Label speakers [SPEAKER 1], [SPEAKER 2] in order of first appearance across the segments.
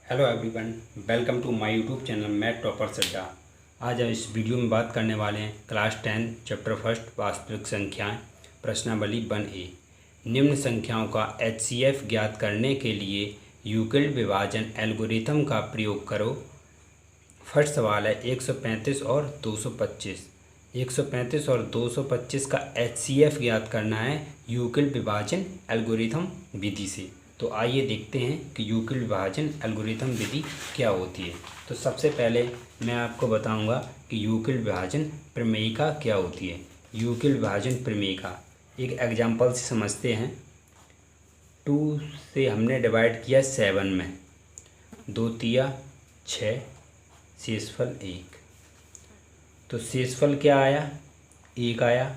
[SPEAKER 1] Hello everyone, welcome to my YouTube channel math topper Adda. आज हम इस वीडियो में बात करने वाले हैं क्लास 10 चैप्टर फर्स्ट वास्तविक संख्याएं प्रश्नावली 1A। निम्न संख्याओं का HCF ज्ञात करने के लिए यूक्लिड विभाजन एल्गोरिथम का प्रयोग करो। फर्स्ट सवाल है 135 और 225। 135 और 225 का HCF ज्ञात करना है यूक्लिड विभाजन एल्गोरिथम विधि से। तो आइए देखते हैं कि यूक्लिड विभाजन एल्गोरिथम विधि क्या होती है। तो सबसे पहले मैं आपको बताऊंगा कि यूक्लिड विभाजन प्रमेयिका क्या होती है। यूक्लिड विभाजन प्रमेयिका एक एग्जाम्पल से समझते हैं। 2 से हमने डिवाइड किया 7 में, 2 तिया 6, शेषफल 1। तो शेषफल क्या आया? 1 आया।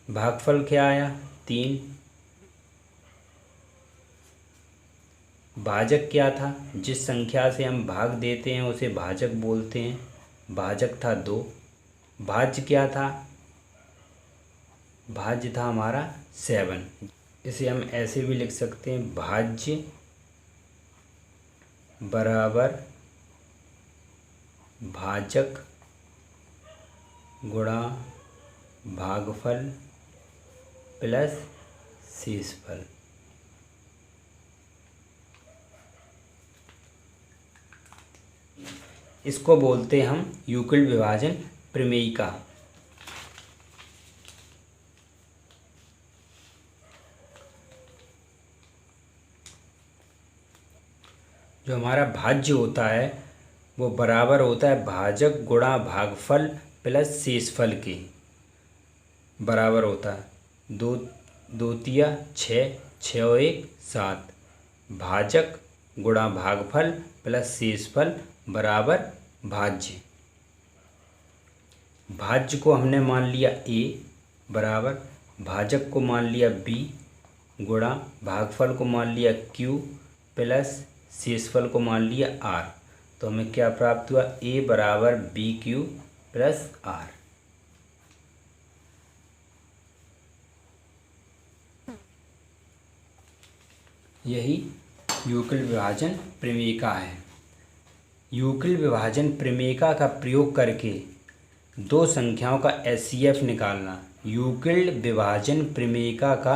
[SPEAKER 1] भागफल क्या आया? 3। भाजक क्या था? जिस संख्या से हम भाग देते हैं उसे भाजक बोलते हैं। भाजक था 2। भाज्य क्या था? भाज्य था हमारा 7। इसे हम ऐसे भी लिख सकते हैं, भाज्य बराबर भाजक गुणा भागफल प्लस शेषफल। इसको बोलते हैं हम यूक्लिड विभाजन प्रमेयिका। जो हमारा भाज्य होता है वो बराबर होता है भाजक गुणा भागफल प्लस शेषफल के बराबर होता है। 2 2 तिया 6, 6 और 1 7। भाजक गुणा भागफल प्लस शेषफल बराबर भाज्य। भाज्य को हमने मान लिया A बराबर भाजक को मान लिया B गुणा भागफल को मान लिया Q प्लस शेषफल को मान लिया R। तो हमें क्या प्राप्त हुआ? A बराबर BQ प्लस R। यही यूक्लिड विभाजन प्रमेयिका है। यूक्लिड विभाजन प्रमेयिका का प्रयोग करके दो संख्याओं का HCF निकालना। यूक्लिड विभाजन प्रमेयिका का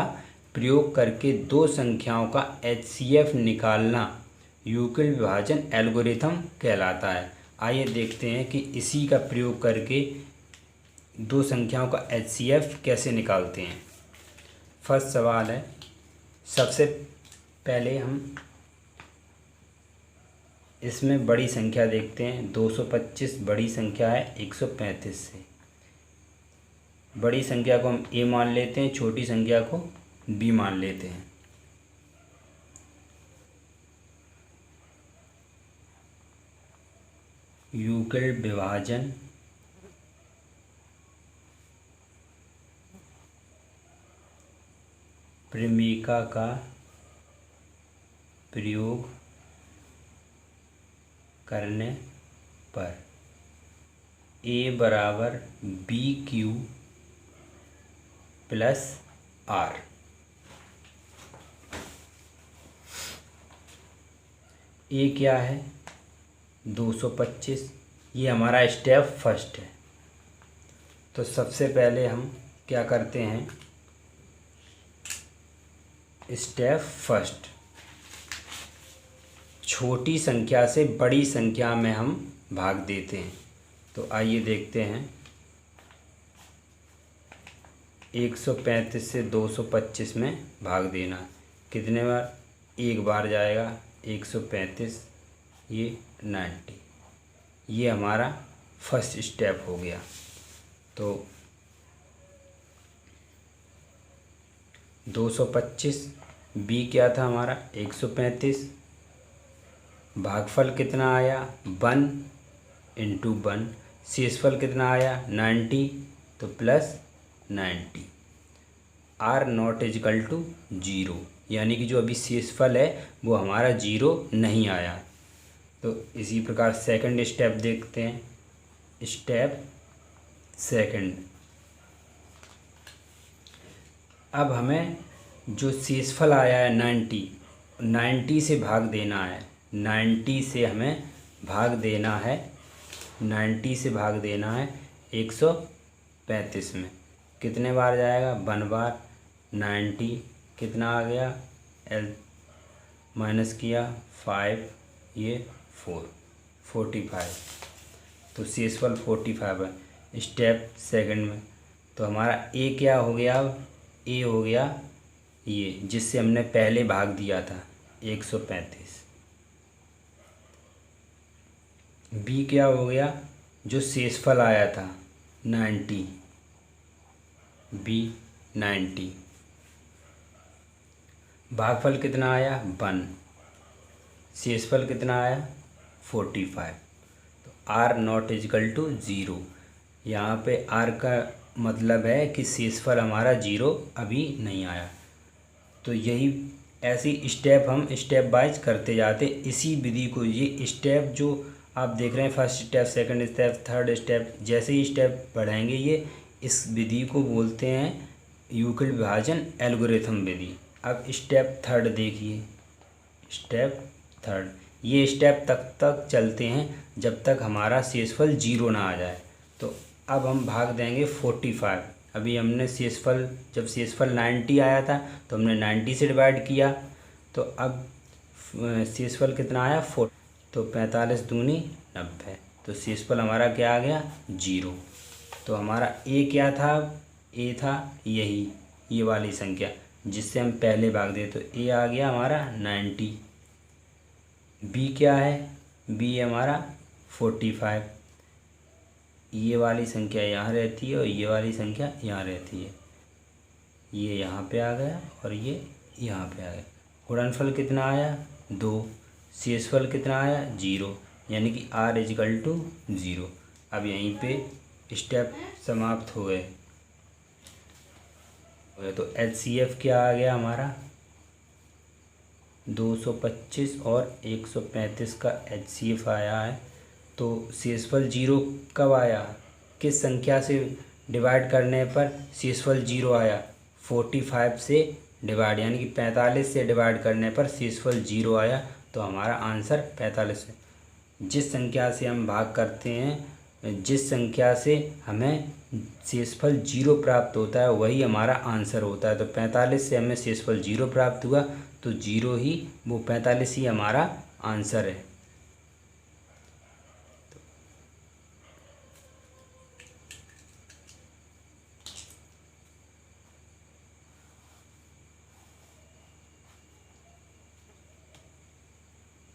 [SPEAKER 1] प्रयोग करके दो संख्याओं का HCF निकालना यूक्लिड विभाजन एल्गोरिथम कहलाता है। आइए देखते हैं कि इसी का प्रयोग करके दो संख्याओं का HCF कैसे निकालते हैं। फर्स्ट सवाल है, सबसे पहले हम इसमें बड़ी संख्या देखते हैं। 225 बड़ी संख्या है 135 से। बड़ी संख्या को हम A मान लेते हैं, छोटी संख्या को B मान लेते हैं। यूक्लिड विभाजन प्रमेयिका का प्रयोग करने पर A बराबर BQ प्लस R। A क्या है? 225। ये हमारा स्टेप फर्स्ट है। तो सबसे पहले हम क्या करते हैं? स्टेप फर्स्ट, छोटी संख्या से बड़ी संख्या में हम भाग देते हैं। तो आइए देखते हैं। 135 से 225 में भाग देना कितने बार? एक बार जाएगा 135, ये 90। ये हमारा फर्स्ट स्टेप हो गया। तो 225, B क्या था हमारा? 135। भागफल कितना आया? 1 इंटू 1। शेषफल कितना आया? 90, तो plus 90। R not equal to 0, यानी कि जो अभी शेषफल है वो हमारा 0 नहीं आया। तो इसी प्रकार सेकंड स्टेप देखते हैं। स्टेप सेकंड, अब हमें जो शेषफल आया है 90, 90 से भाग देना है, 90 से हमें भाग देना है, 90 से भाग देना है 135 में। कितने बार जाएगा? 1 बार। 90 कितना आ गया? एल माइनस किया 5, ये 45। तो शेषफल 45 है। स्टेप सेकंड में तो हमारा ए क्या हो गया? अब ए हो गया ये जिससे हमने पहले भाग दिया था 135। बी क्या हो गया? जो शेषफल आया था 90, बी 90। भागफल कितना आया? 1। शेषफल कितना आया? 45। तो आर नॉट इजकल टू 0। यहाँ पे आर का मतलब है कि शेषफल हमारा 0 अभी नहीं आया। तो यही ऐसी स्टेप हम स्टेप वाइज करते जाते। इसी विधि को, ये स्टेप जो आप देख रहे हैं, first step, second step, third step, जैसे ही स्टेप बढ़ाएंगे ये, इस विधि को बोलते हैं यूक्लिड विभाजन एल्गोरिथम विधि। अब स्टेप थर्ड देखिए, स्टेप थर्ड, ये स्टेप तक चलते हैं जब तक हमारा शेषफल 0 ना आ जाए। तो अब हम भाग देंगे 45। अभी हमने शेषफल, जब शेषफल 90 आया था तो हमने 90 से डिवाइड किया। तो अब शेषफल कितना आया? 4। तो 45 दूनी 90। तो शेषफल हमारा क्या आ गया? 0। तो हमारा ए क्या था? ए था यही, ये वाली संख्या जिससे हम पहले भाग दे। तो ए आ गया हमारा 90। बी क्या है? बी हमारा 45। ये वाली संख्या यहाँ रहती है और ये वाली संख्या यहाँ रहती है। ये यहाँ पे आ गया और ये यहाँ पे आ गया। गुणनफल कितना आया? 2। शेषफल कितना आया? 0। यानी कि आर इजकल टू 0। अब यहीं पे स्टेप समाप्त हो गए। तो एचसीएफ क्या आ गया हमारा? 225 और 135 का एचसीएफ आया है। तो शेषफल 0 कब आया? किस संख्या से डिवाइड करने पर शेषफल 0 आया? 45 से डिवाइड, यानी कि 45 से डिवाइड करने पर शेषफल 0 आया। तो हमारा आंसर 45 है। जिस संख्या से हम भाग करते हैं, जिस संख्या से हमें शेषफल 0 प्राप्त होता है, वही हमारा आंसर होता है। तो 45 से हमें शेषफल 0 प्राप्त हुआ, तो 0 ही, वो 45 ही हमारा आंसर है।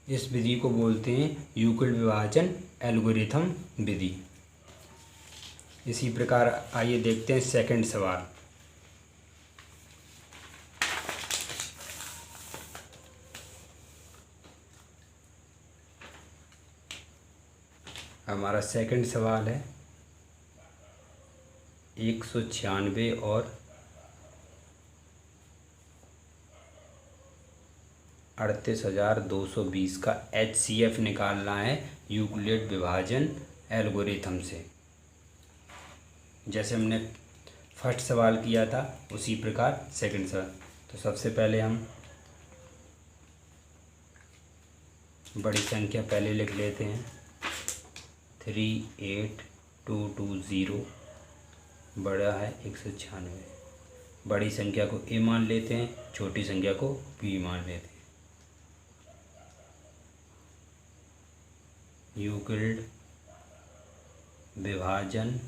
[SPEAKER 1] इस विधि को बोलते हैं यूक्लिड विभाजन एल्गोरिथम विधि। इसी प्रकार आइए देखते हैं सेकंड सवाल। हमारा सेकंड सवाल है 196 और 38,220 का एचसीएफ निकालना है यूक्लिड विभाजन एल्गोरिथम से। जैसे हमने फर्स्ट सवाल किया था उसी प्रकार सेकंड सवाल। तो सबसे पहले हम बड़ी संख्या पहले लिख लेते हैं, 38220 बड़ा है 196। बड़ी संख्या को ए मान लेते हैं, छोटी संख्या को बी मान लेते हैं। यूक्लिड विभाजन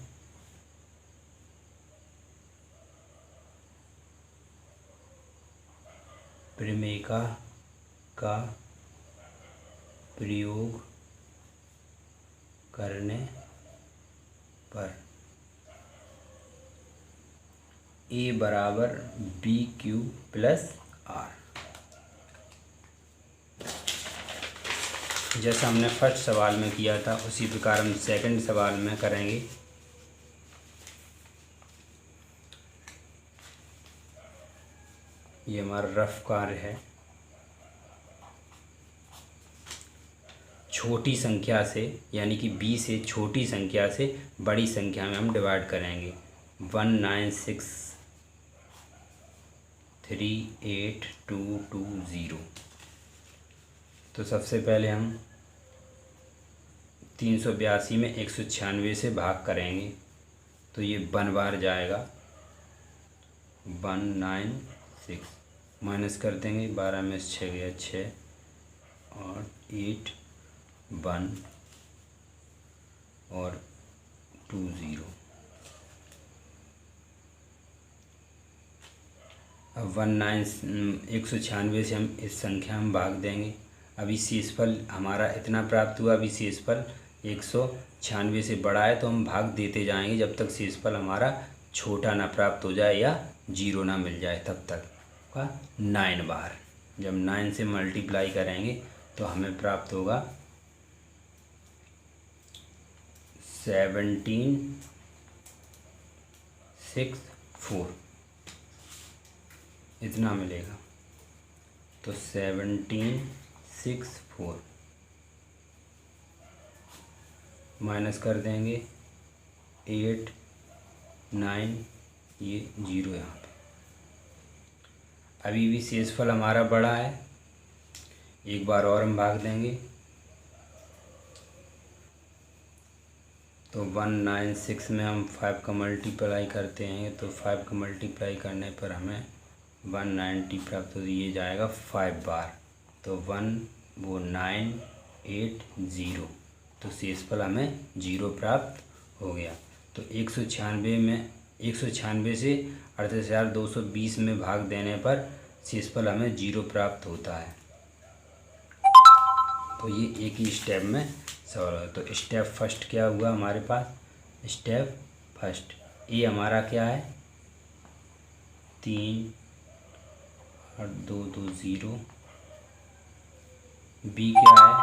[SPEAKER 1] प्रमेय का प्रयोग करने पर ए बराबर बी क्यू प्लस आर। जैसा हमने फर्स्ट सवाल में किया था उसी प्रकार हम सेकंड सवाल में करेंगे। ये हमारा रफ कार्य है। छोटी संख्या से, यानी कि बी से छोटी संख्या से बड़ी संख्या में हम डिवाइड करेंगे। 19638,220 तो सबसे पहले हम 382 में 196 से भाग करेंगे तो ये 1 बार जाएगा, 196 माइनस कर देंगे, 12 में 6 गया 6 और 8 1 और 2 0। अब 196 से हम इस संख्या में भाग देंगे। अभी शेषफल हमारा इतना प्राप्त हुआ। अभी शेषफल 196 से बड़ा है तो हम भाग देते जाएंगे जब तक शेषफल हमारा छोटा ना प्राप्त हो जाए या 0 ना मिल जाए, तब तक का 9 बार। जब 9 से मल्टीप्लाई करेंगे तो हमें प्राप्त होगा 1764, इतना मिलेगा। तो 1764 माइनस कर देंगे 8 9, ये 0 यहाँ पे। अभी भी शेषफल हमारा बड़ा है, एक बार और हम भाग देंगे तो 196 में हम 5 का मल्टीप्लाई करते हैं तो 5 का मल्टीप्लाई करने पर हमें 190 प्राप्त हो, ये जाएगा 5 बार। तो 980, तो शेषफल हमें 0 प्राप्त हो गया। तो 196 से 38,220 में भाग देने पर शेषफल हमें 0 प्राप्त होता है। तो ये एक ही स्टेप में सवाल है। तो स्टेप फर्स्ट क्या हुआ हमारे पास? स्टेप फर्स्ट ए हमारा क्या है? 3 और 2 2 0। बी क्या है?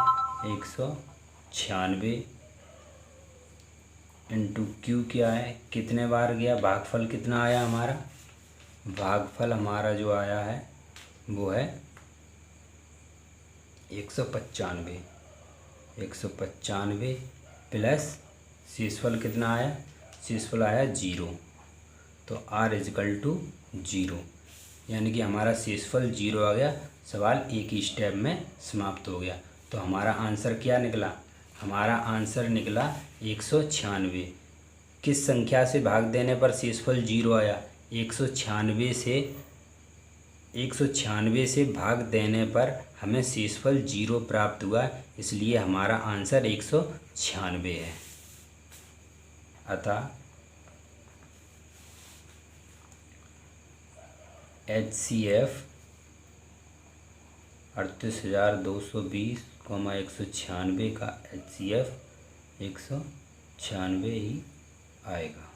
[SPEAKER 1] 196 इंटू क्यू क्या है? कितने बार गया? भागफल कितना आया हमारा? भागफल हमारा जो आया है वो है 195। 195 प्लस शेषफल कितना आया? शेषफल आया 0। तो R = 0, यानी कि हमारा शेषफल 0 आ गया। सवाल एक ही स्टेप में समाप्त हो गया। तो हमारा आंसर क्या निकला? हमारा आंसर निकला 196। किस संख्या से भाग देने पर शेषफल 0 आया? 196 से भाग देने पर हमें शेषफल 0 प्राप्त हुआ, इसलिए हमारा आंसर 196 है। अतः HCF 38,220, 196 का HCF 196 ही आएगा।